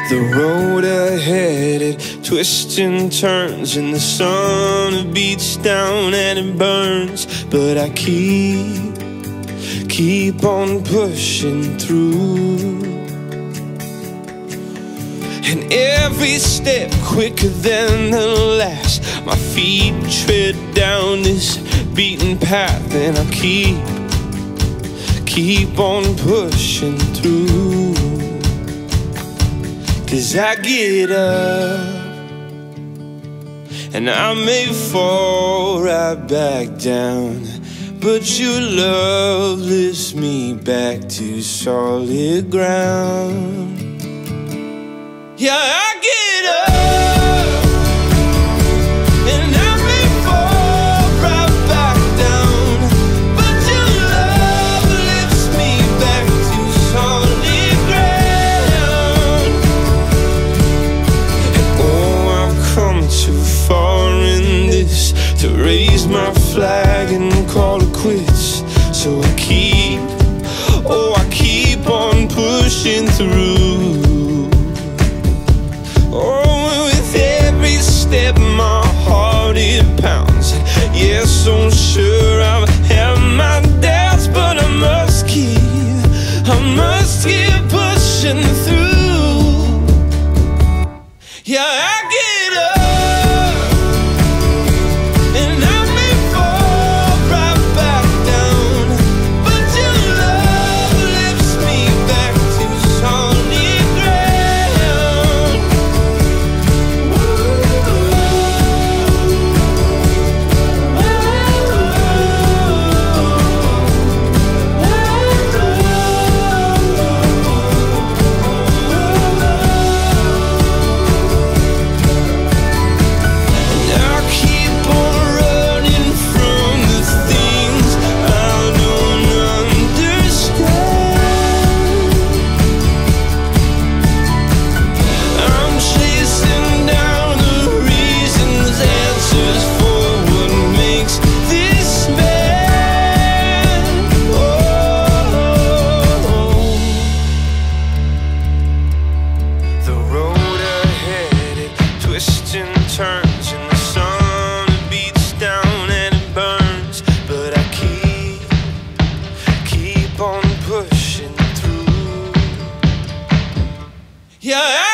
The road ahead, it twists and turns, and the sun it beats down and it burns. But I keep on pushing through. And every step quicker than the last, my feet tread down this beaten path. And I keep on pushing through. 'Cause I get up, and I may fall right back down, but your love lifts me back to solid ground. Yeah, I get up, and I may fall right back down, but your love lifts me back to solid ground. And oh, I've come too far in this to raise my flag and call it quits. So I keep on pushing through. My heart it pounds. Yes, I'm sure I've had my doubts, but I must keep pushing through. Yeah, I get up, and I may fall right back down, but your love lifts me back to solid ground. Turns and the sun it beats down and it burns, but I keep on pushing through. Yeah.